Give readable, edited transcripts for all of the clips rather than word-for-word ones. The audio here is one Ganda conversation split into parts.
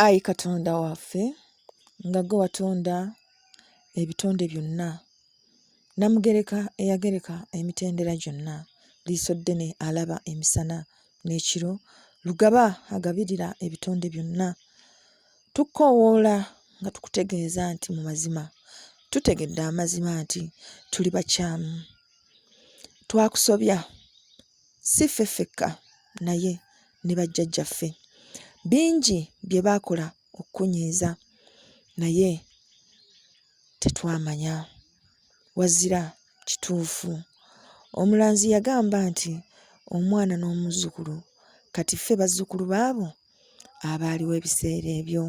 Ayi Katonda waffe, nga ggwe watonda ebitonde byonna, Namugereka eyagereka emitendera gyonna, Liso Ddene alaba emisana n'ekiro, Lugaba agabirira ebitonde byonna. Tukoowoola nga tukutegeeza nti mu mazima tutegedde amazima nti tuli bakyamu. Twakusobya si ffe ffekka naye ne bajjajjaffe. Bingi bye baakola okukunyiiza naye tetwamanya. Wazira kituufu. Omulanzi yagamba nti omwana n'omuzzukulu kati ffe bazzukulu baabo abaaliwo ebiseera ebyo.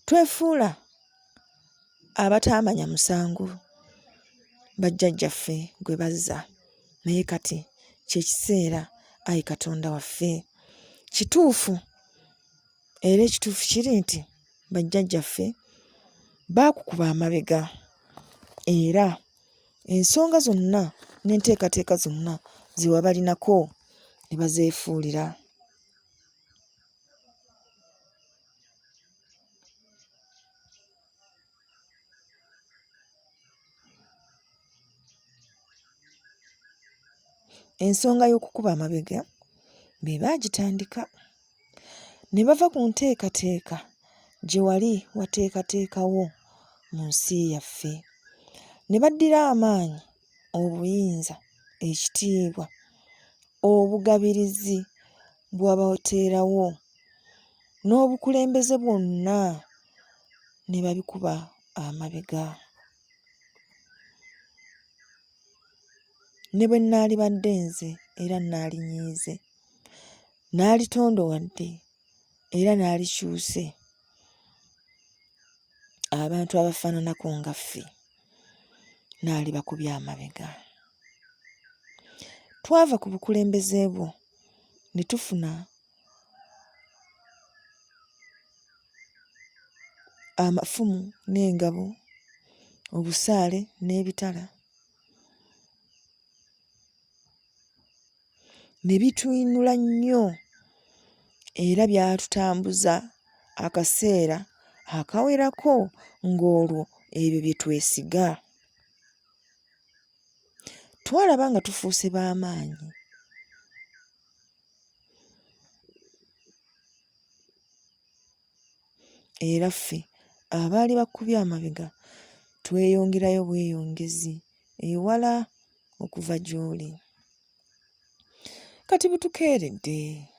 Twefuula abataamanya musango bajjajjaffe gwe bazza, naye kati kye kiseera. Ayi Katonda waffe, kituufu era ekituufu kiri nti bajjajjaffe baakukuba amabega era ensonga zonna n'enteekateeka zonna ze wabalinako ne bazeefuulira. Ensonga y'okukuba amabega be baagitandika ne bava ku nteekateeka gye wali wateekateekawo mu nsi yaffe, ne baddira amaanyi, obuyinza, ekitiibwa, obugabirizi bw'abateerawo n'obukulembeze bwonna ne babikuba amabega. Ne bwe nnaalibadde nze era nnaalinyiize, naalitondowadde era naalikyuse, abantu abafaananako nga ffe naalibakubya amabega. Twava ku bukulembeze bwo ne tufuna amafumu n'engabo, obusaale n'ebitala, ne bituyinula nnyo era byatutambuza akaseera akawerako ng'olwo ebyo bye twesiga. Twalaba nga tufuuse b'amaanyi. Era ffe abaali bakubye amabega tweyongerayo bweyongezi ewala okuva gy'oli. Kati butukeeredde,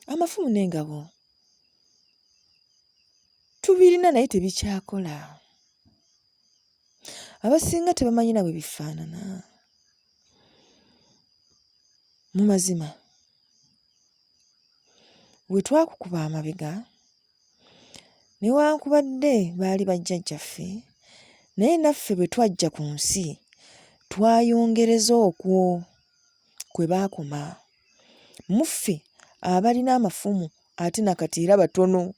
amafumu n'engabo tubirina naye tebikyakola. Abasinga tebamanyi na bwe bifaanana. Mu mazima bwe twakukuba amabega, newankubadde baali bajjajjaffe, naye naffe bwe twajja ku nsi twayongereza okwo kwe baakoma. Mu ffe abalina amafumu ate nakati era batono.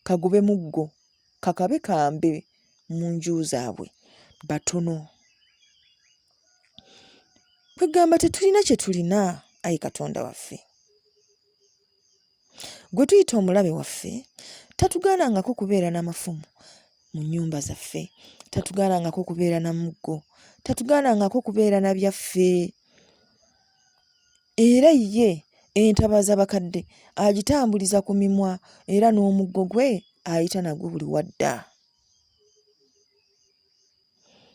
Kagube muggo, kakabe kambe mu nju zaabwe, batono. Kwegamba tetulina kye tulina, Ayi Katonda waffe. Gwe tuyita omulabe waffe tatugaanangako kubeera n'amafumu mu nnyumba zaffe, tatugaanangako kubeera na muggo, tatugaanangako kubeera na byaffe. Era ye entabaza bakadde agitambuliza ku mimwa era n'omuggo gwe ayita nagwo buli wadda.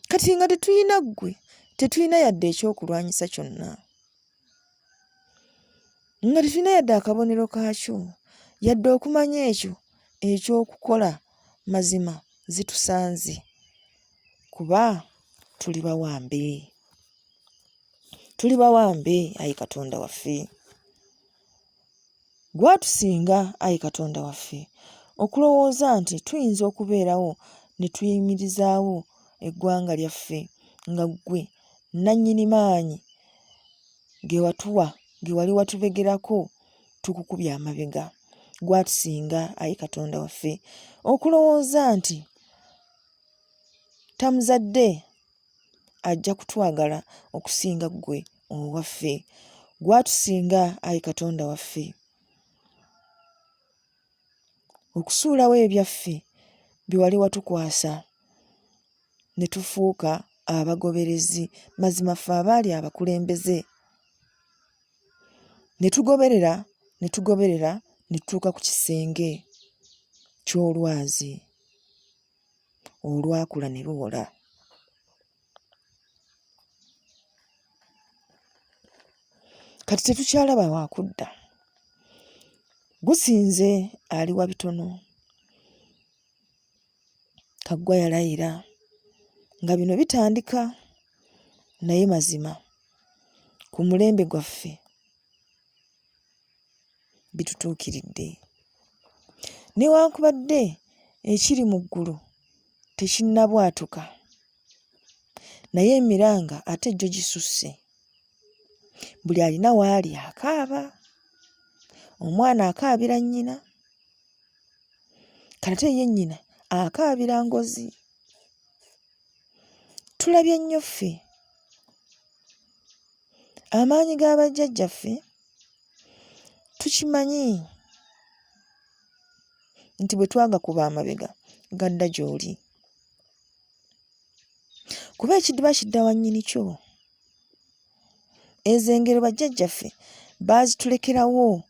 Kati nga tetulina ggwe, tetulina yadde ekyokulwanyisa kyonna, nga tetulina yadde akabonero kaakyo, yadde okumanya ekyo eky'okukola, mazima zitusanze kuba tuli bawambe. Tuli bawambe, Ayi Katonda waffe. Gwatusinga, Ayi Katonda waffe, okulowooza nti tuyinza okubeerawo ne tuyimirizaawo eggwanga lyaffe nga ggwe nannyini maanyi ge watuwa, ge wali watubegerako tukukubye amabega. Gwatusinga, Ayi Katonda waffe, okulowooza nti tamuzadde ajja kutwagala okusinga ggwe owaffe. Gwatusinga, Ayi Katonda waffe. okusuulawo ebyaffe bye wali watukwasa ne tufuuka abagoberezi, mazima ffe abaali abakulembeze. Ne tugoberera ne tutuuka ku kisenge ky'olwazi olwakula ne luwola. Kati tetukyalaba waakudda. Gusinze ali wa bitono. Kaggwa yalayira nga bino bitandika, naye mazima ku mulembe gwaffe bitutuukiridde. Newankubadde ekiri mu ggulu tekinnabwatuka, naye emiranga ate gyo gisusse. Buli alina waali akaaba. Omwana akaabira nnyina, kate ye nnyina akaabira ngozi. Tulabye nnyo ffe amaanyi g'abajjajjaffe. Tukimanyi nti bwe twagakuba amabega gadda gy'oli, kuba ekidiba kidda wa nnyini kyo. Ezo engero bajjajjaffe baazitulekerawo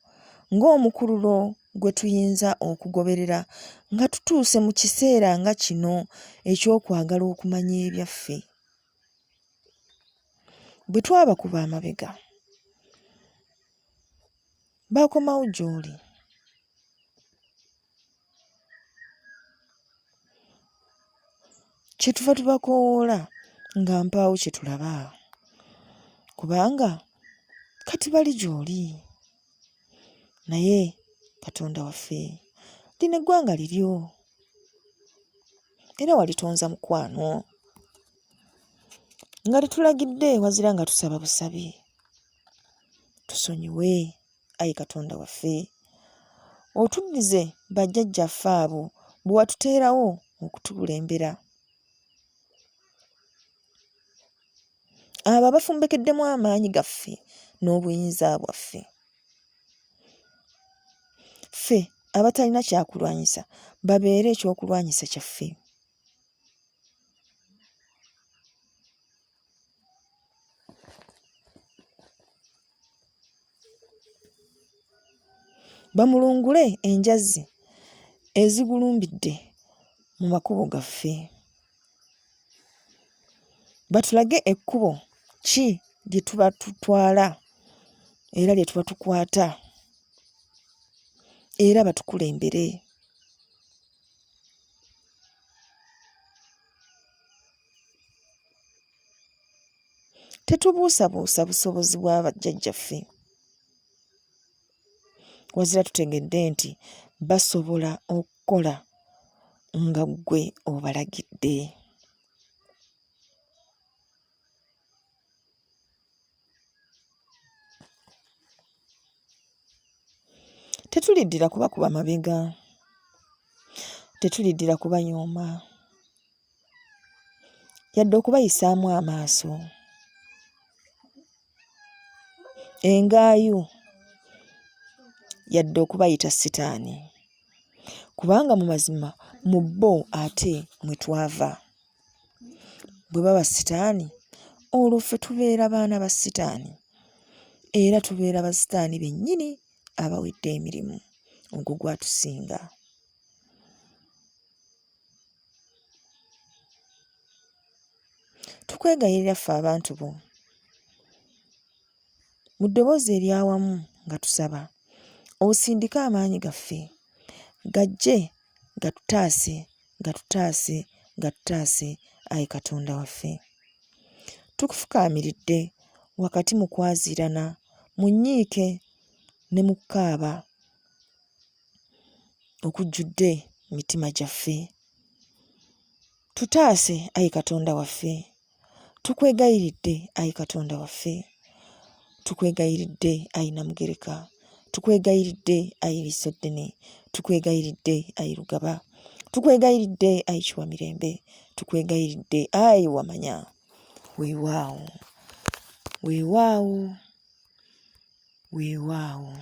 ng'omukululo gwe tuyinza okugoberera nga tutuuse mu kiseera nga kino eky'okwagala okumanya ebyaffe. Bwe twabakuba amabega baakomawo gy'oli. Kyetuva tubakoowoola nga mpaawo kye tulaba, kubanga kati bali gy'oli. Naye Katonda waffe, lino eggwanga liryo era walitonza mukwano, nga litulagidde wazira nga tusaba busabi. Tusonyiwe, Ayi Katonda waffe, otuddize bajjajjaffe abo bwe watuteerawo okutukulembera, abo abafumbekeddemu amaanyi gaffe n'obuyinza bwaffe. Ffe abatalina kyakulwanyisa babeere ekyokulwanyisa kyaffe. Bamulungule enjazi ezigulumbidde mu makubo gaffe. Batulage ekkubo ki lye tuba tutwala era lye tuba tukwata, era batukulembere. Tetubuusabuusa busobozi bwa bajjajjaffe, wazira tutegedde nti basobola okukola nga ggwe obalagidde. Tetuliddira kubakuba mabega, tetuliddira kubanyooma, yadde okubayisaamu amaaso. Engaayu yadde okubayita sitaani, kubanga mu mazima mu bo ate mwe twava. Bwe baba sitaani, olwo ffe tubeera baana ba sitaani, era tubeera ba sitaani bennyini abawedde emirimu. Ogwo gwatusinga. Tukwegayirira ffe abantu bo mu ddoboozi eryawamu nga tusaba osindike amaanyi gaffe gajje gatutaase, Ayi Katonda waffe. Tukufukaamiridde wakati mu kwaziirana, mu nnyiike ne mu kkaaba okujjudde mitima gyaffe. Tutaase, Ayi Katonda waffe. Tukwegayiridde, Ayi Katonda waffe. Tukwegayiridde, Ayi Namugereka. Tukwegayiridde, Ayi Liso Ddene. Tukwegayiridde, Ayi Lugaba. Tukwegayiridde, Ayi Kiwamirembe. Tukwegayiridde, Ayi Wamanya. Weewaawo, weewaawo, weewaawo.